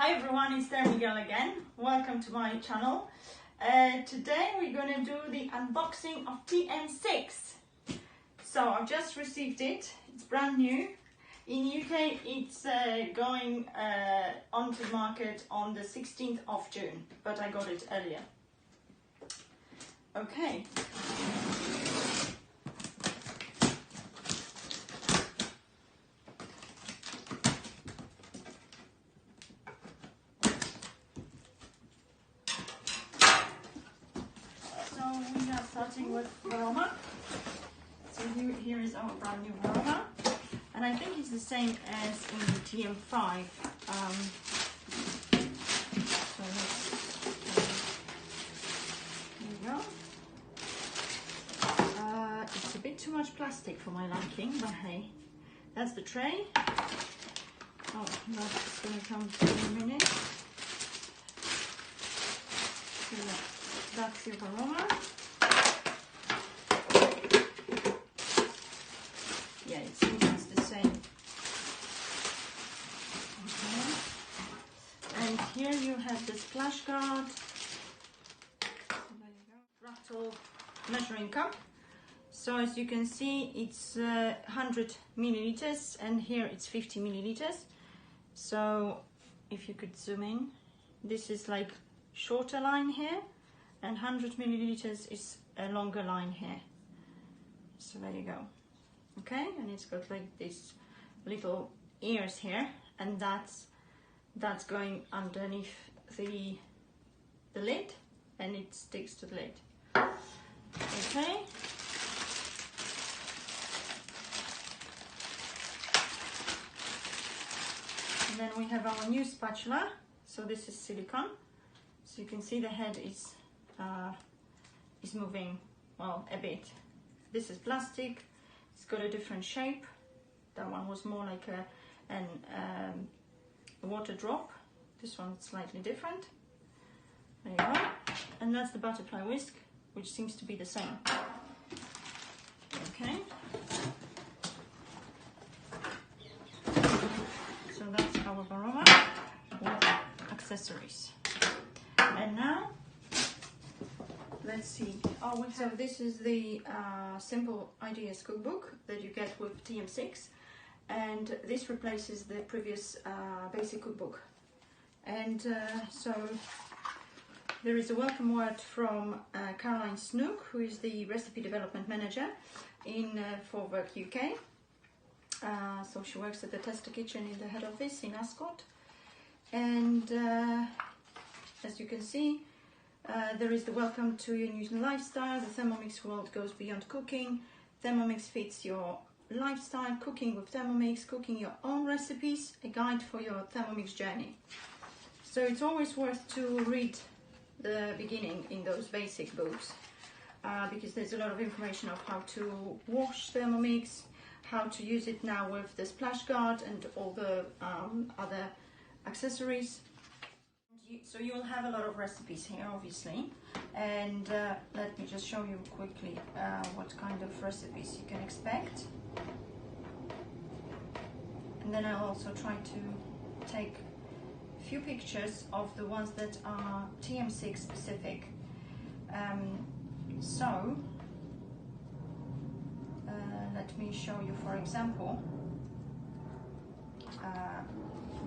Hi everyone, it's ThermiGirl again. Welcome to my channel. Today we're going to do the unboxing of TM6. So I've just received it. It's brand new. In UK it's going onto the market on the 16th of June, but I got it earlier. Okay. Starting with aroma. So here is our brand new aroma, and I think it's the same as in the TM5. So here we go. It's a bit too much plastic for my liking, but hey, that's the tray. Oh, that's going to come in a minute. So that's your aroma. Yeah, it seems it's the same. Okay. And here you have the splash guard. So there you go. Rattle measuring cup. So as you can see, it's 100 milliliters, and here it's 50 milliliters. So if you could zoom in, this is like shorter line here, and 100 milliliters is a longer line here. So there you go. Okay, and it's got like these little ears here, and that's going underneath the lid, and it sticks to the lid. Okay. And then we have our new spatula. So this is silicone. So you can see the head is moving, well, a bit. This is plastic. It's got a different shape. That one was more like a water drop. This one's slightly different. There you go. And that's the butterfly whisk, which seems to be the same. Okay. So that's our aroma with accessories. And now, let's see. Oh, so this is the Simple Ideas cookbook that you get with TM6, and this replaces the previous basic cookbook. And so there is a welcome word from Caroline Snook, who is the recipe development manager in For Work UK. So she works at the Tester Kitchen in the head office in Ascot. And as you can see, there is the welcome to your new lifestyle. The Thermomix world goes beyond cooking. Thermomix fits your lifestyle. Cooking with Thermomix, cooking your own recipes, a guide for your Thermomix journey. So it's always worth to read the beginning in those basic books because there's a lot of information of how to wash Thermomix, how to use it now with the splash guard and all the other accessories. So you'll have a lot of recipes here, obviously, and let me just show you quickly what kind of recipes you can expect. And then I'll also try to take a few pictures of the ones that are TM6 specific. Let me show you, for example,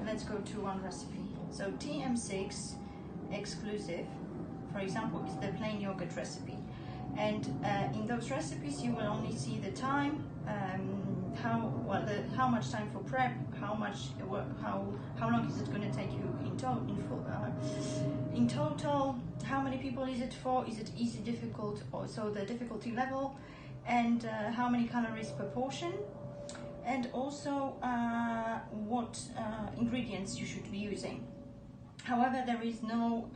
let's go to one recipe. So TM6 exclusive, for example, is the plain yogurt recipe, and in those recipes you will only see the time, how much time for prep, how long is it going to take you in total, how many people is it for, is it easy, difficult, also the difficulty level, and how many calories per portion, and also what ingredients you should be using. However, there is no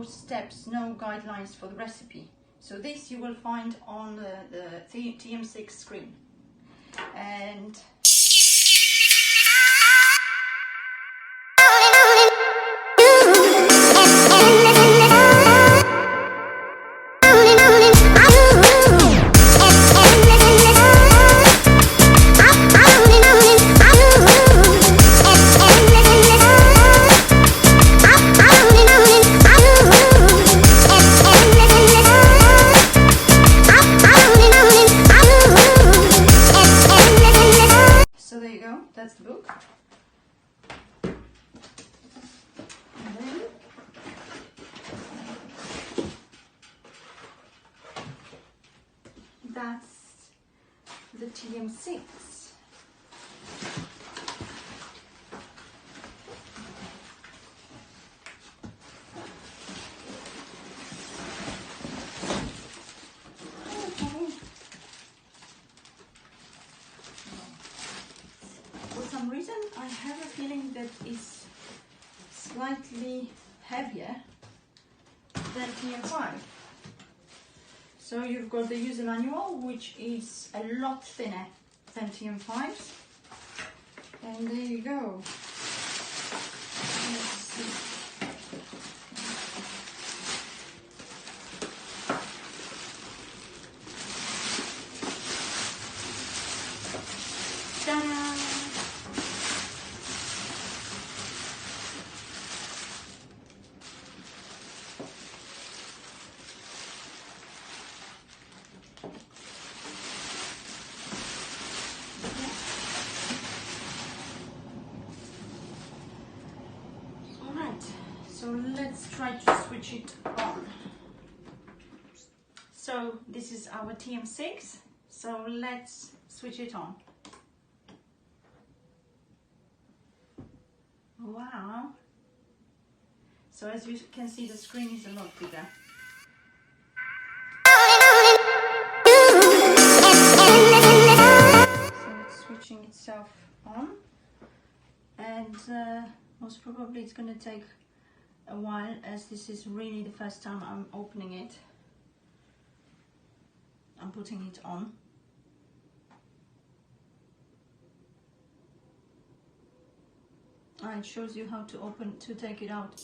steps, no guidelines for the recipe. So this you will find on the TM6 screen. And that's the TM6. For some reason, I have a feeling that it's slightly heavier than TM5. So you've got the user manual, which is a lot thinner than TM5's. And there you go. Let's see. Ta-da! So let's try to switch it on. So this is our TM6, so let's switch it on. Wow. So as you can see, the screen is a lot bigger. So it's switching itself on, and most probably it's going to take a while, as this is really the first time I'm opening it. I'm putting it on. It shows you how to take it out.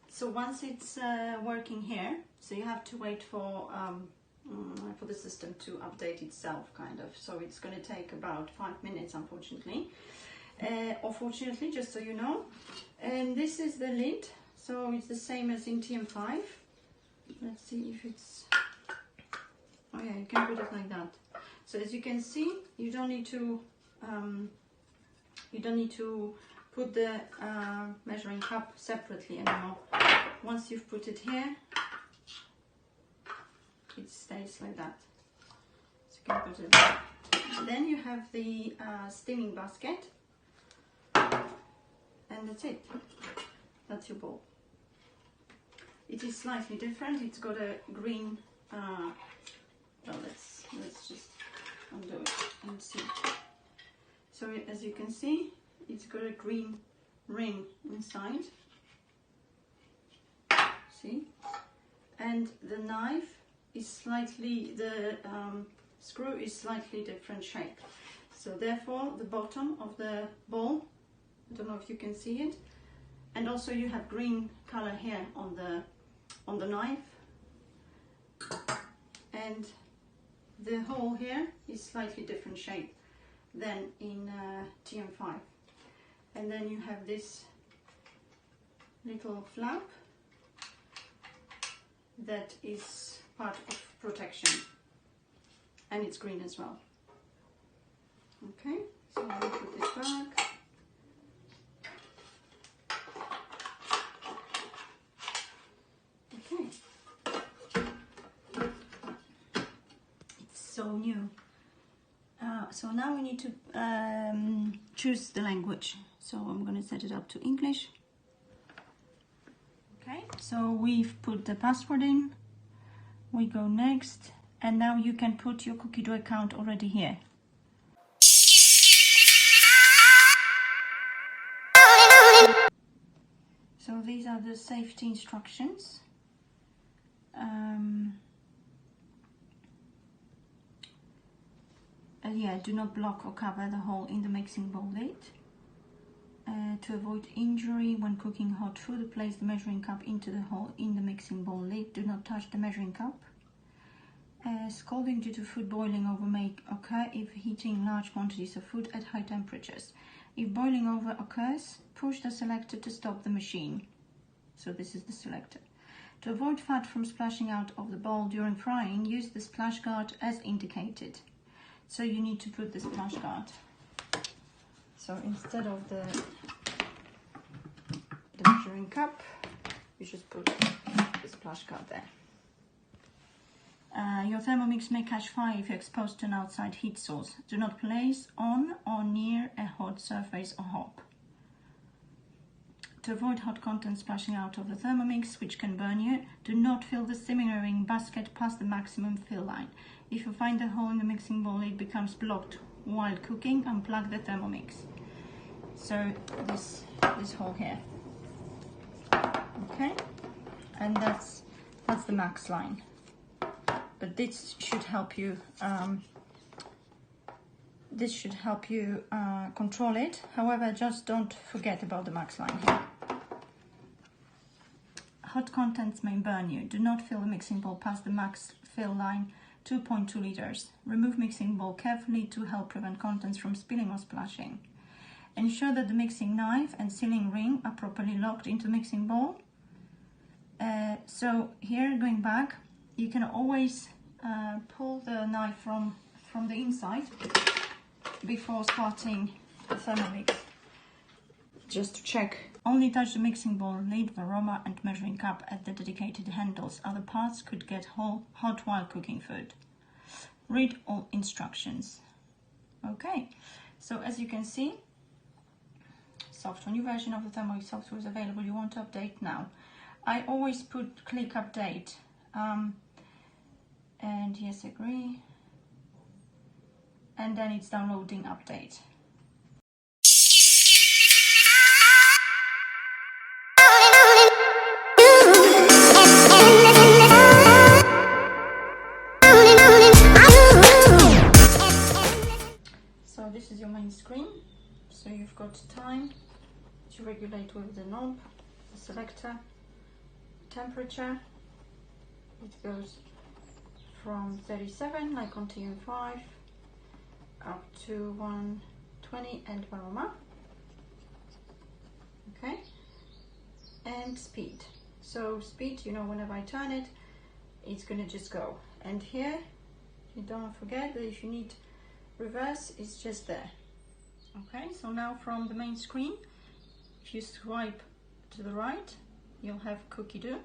So once it's working here, so you have to wait for the system to update itself, kind of. So it's going to take about 5 minutes, unfortunately, or fortunately, just so you know. And this is the lid, so it's the same as in TM5. Let's see if it's. Oh yeah, you can put it like that. So as you can see, you don't need to put the measuring cup separately anymore. Once you've put it here, it stays like that. So you can put it there. Then you have the steaming basket, and that's it. That's your bowl. It is slightly different. It's got a green. Well, let's just undo it and see. So as you can see, it's got a green ring inside. See? And the knife is slightly, the screw is slightly different shape. So therefore the bottom of the bowl, I don't know if you can see it, and also you have green color here on the knife, and the hole here is slightly different shape than in TM5. And then you have this little flap that is part of protection, and it's green as well. Okay, so I will put this back. Okay, it's so new. So now we need to choose the language. So I'm going to set it up to English. Okay, so we've put the password in. We go next, and now you can put your cookie dough account already here. So these are the safety instructions. Yeah, do not block or cover the hole in the mixing bowl lid. To avoid injury when cooking hot food, place the measuring cup into the hole in the mixing bowl lid. Do not touch the measuring cup. Scalding due to food boiling over may occur if heating large quantities of food at high temperatures. If boiling over occurs, push the selector to stop the machine. So this is the selector. To avoid fat from splashing out of the bowl during frying, use the splash guard as indicated. So you need to put the splash guard. So instead of the measuring cup, you just put the splash guard there. Your Thermomix may catch fire if you're exposed to an outside heat source. Do not place on or near a hot surface or hob. To avoid hot content splashing out of the Thermomix, which can burn you, do not fill the simmering basket past the maximum fill line. If you find the hole in the mixing bowl lid becomes blocked while cooking, unplug the Thermomix. So this hole here. Okay, and that's the max line. But this should help you. Control it. However, just don't forget about the max line here. Hot contents may burn you. Do not fill the mixing bowl past the max fill line, 2.2 liters. Remove mixing bowl carefully to help prevent contents from spilling or splashing. Ensure that the mixing knife and sealing ring are properly locked into the mixing bowl. So here, going back, you can always pull the knife from the inside before starting the Thermomix, just to check. Only touch the mixing bowl lid, varoma and measuring cup at the dedicated handles. Other parts could get hot while cooking food. Read all instructions. Okay, so as you can see, software, new version of the Thermomix software is available. You want to update now. I always click update. And yes, agree. And then it's downloading update. So this is your main screen. So you've got time to regulate with the knob, the selector, temperature. It goes from 37, like on TM5, up to 120 and varoma. Okay, and speed. So speed, you know, whenever I turn it, it's gonna just go. And here, you don't forget that if you need reverse, it's just there. Okay, so now from the main screen, if you swipe to the right, you'll have cookie dough.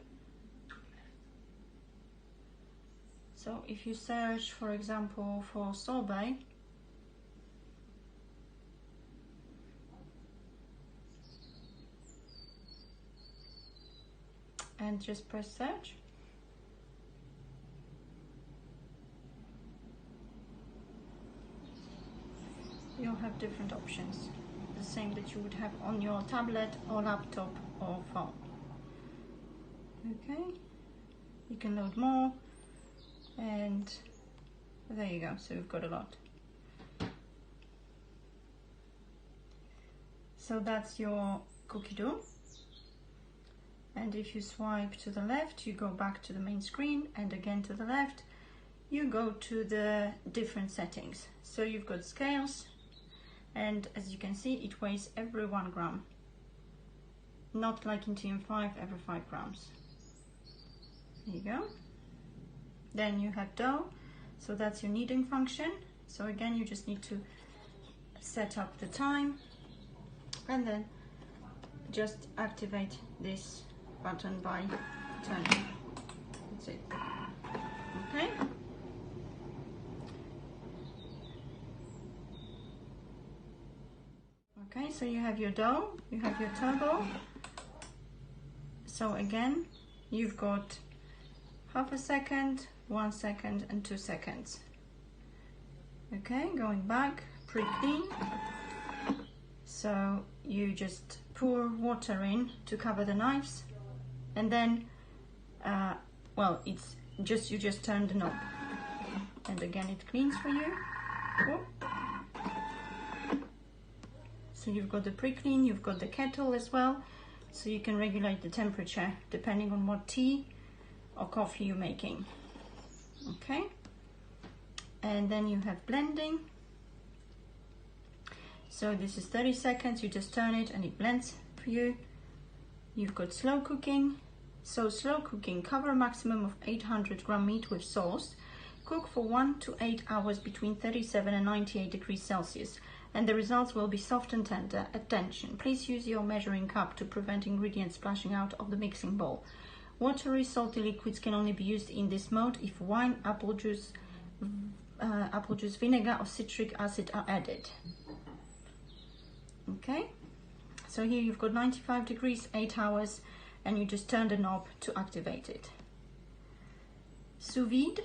So if you search, for example, for Sous-Vide, and just press search, you'll have different options, the same that you would have on your tablet or laptop or phone. Okay, you can load more, and there you go. So we've got a lot. So that's your cookie dough. And if you swipe to the left, you go back to the main screen, and again to the left, you go to the different settings. So you've got scales, and as you can see, it weighs every 1 gram. Not like in TM5, every 5 grams. There you go. Then you have dough, so that's your kneading function. So again, you just need to set up the time, and then just activate this button by turning. That's it. Okay. Okay, so you have your dough, you have your turbo. So again, you've got half a second, 1 second, and 2 seconds. Okay, going back, pre-clean. So you just pour water in to cover the knives, and then, well, it's just, you just turn the knob, and again it cleans for you. Cool. So you've got the pre-clean, you've got the kettle as well, so you can regulate the temperature depending on what tea or coffee you're making. Okay, and then you have blending. So this is 30 seconds, you just turn it and it blends for you. You've got slow cooking. So slow cooking, cover a maximum of 800 gram meat with sauce. Cook for 1 to 8 hours between 37 and 98 degrees Celsius, and the results will be soft and tender. Attention, please use your measuring cup to prevent ingredients splashing out of the mixing bowl. Watery, salty liquids can only be used in this mode if wine, apple juice, vinegar or citric acid are added. Okay, so here you've got 95 degrees, 8 hours, and you just turn the knob to activate it. Sous-Vide.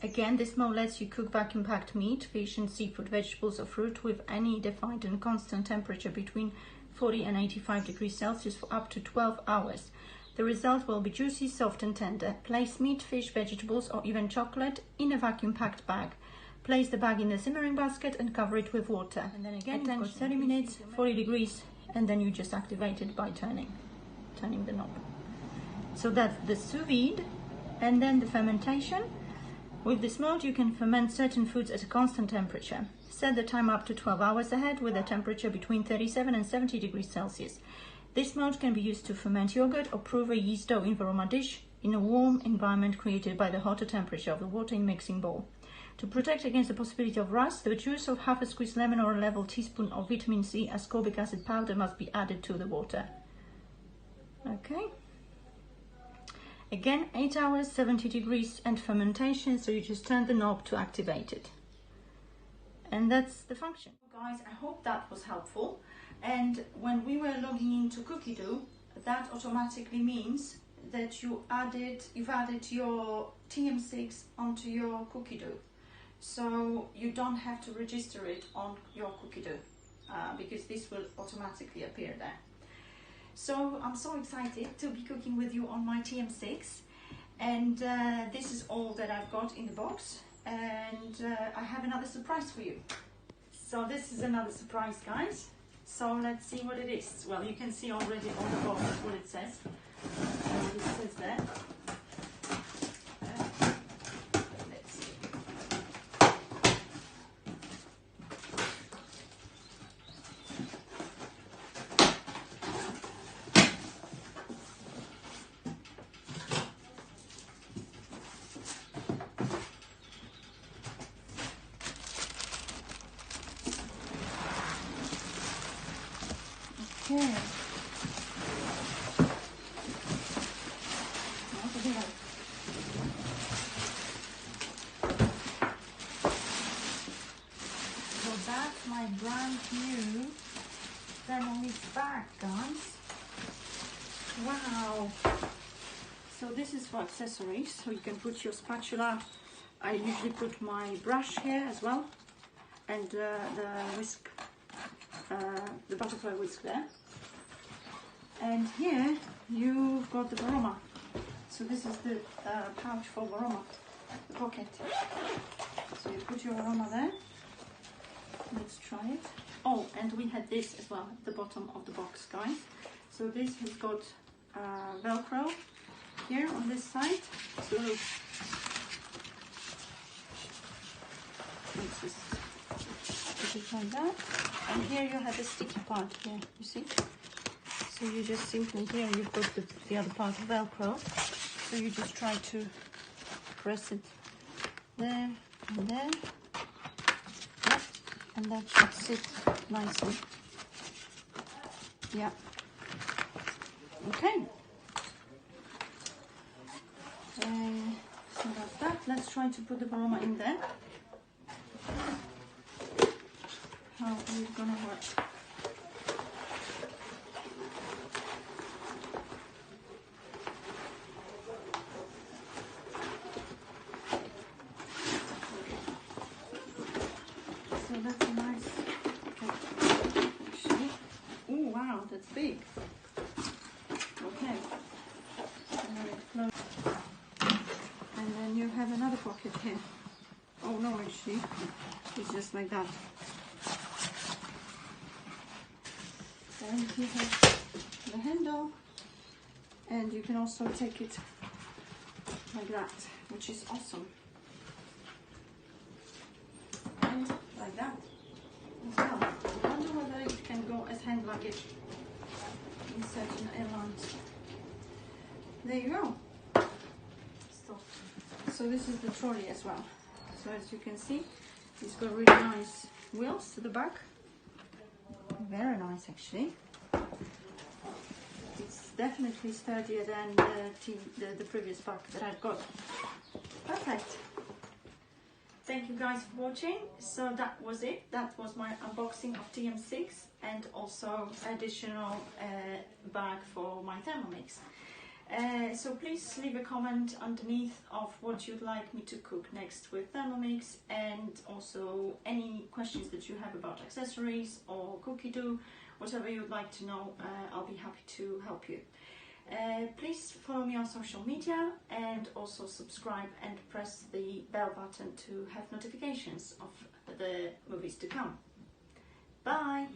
Again, this mode lets you cook vacuum-packed meat, fish and seafood, vegetables or fruit with any defined and constant temperature between 40 and 85 degrees Celsius for up to 12 hours. The result will be juicy, soft and tender. Place meat, fish, vegetables or even chocolate in a vacuum-packed bag. Place the bag in the simmering basket and cover it with water. And then again, you've got 30 minutes, 40 degrees, and then you just activate it by turning the knob. So that's the sous vide. And then the fermentation. With this mode, you can ferment certain foods at a constant temperature. Set the time up to 12 hours ahead with a temperature between 37 and 70 degrees Celsius. This mode can be used to ferment yogurt or prove a yeast dough in varoma dish in a warm environment created by the hotter temperature of the water in mixing bowl. To protect against the possibility of rust, the juice of half a squeezed lemon or a level teaspoon of vitamin C ascorbic acid powder must be added to the water. Okay. Again, 8 hours, 70 degrees and fermentation, so you just turn the knob to activate it. And that's the function. Guys, I hope that was helpful. And when we were logging into Cookie Dough, that automatically means that you've added your TM6 onto your Cookie Dough. So you don't have to register it on your Cookie Dough because this will automatically appear there. So I'm so excited to be cooking with you on my TM6, and this is all that I've got in the box, and I have another surprise for you. So this is another surprise, guys. So let's see what it is. Well, you can see already on the box what it says. It says there. Let's see. Okay. So that's my brand new Thermomix bag, guys. Wow. So this is for accessories, so you can put your spatula. I usually put my brush here as well, and the whisk, the butterfly whisk there. And here you've got the varoma. So this is the pouch for varoma, the pocket. So you put your varoma there. Let's try it. Oh, and we had this as well at the bottom of the box, guys. So this has got Velcro here on this side. So let's just put it like that. And here you have the sticky part here, you see? So you just simply, here you've got the other part of Velcro. So you just try to press it there and there. Yep. And that should sit nicely. Yeah. Okay. So that's that. Let's try to put the varoma in there. How is it gonna work? that's a nice actually. Oh wow, that's big. Okay. And then you have another pocket here. Oh no, actually, it's just like that. And you have the handle, and you can also take it like that, which is awesome. And like that as well. I wonder whether it can go as hand luggage in certain airlines. There you go. So this is the trolley as well. So as you can see, it's got really nice wheels to the back. Very nice actually. It's definitely sturdier than the previous bag that I've got. Perfect. Thank you guys for watching. So that was it. That was my unboxing of TM6 and also additional bag for my Thermomix. So please leave a comment underneath of what you'd like me to cook next with Thermomix, and also any questions that you have about accessories or cookie dough, whatever you'd like to know, I'll be happy to help you. Please follow me on social media and also subscribe and press the bell button to have notifications of the movies to come. Bye!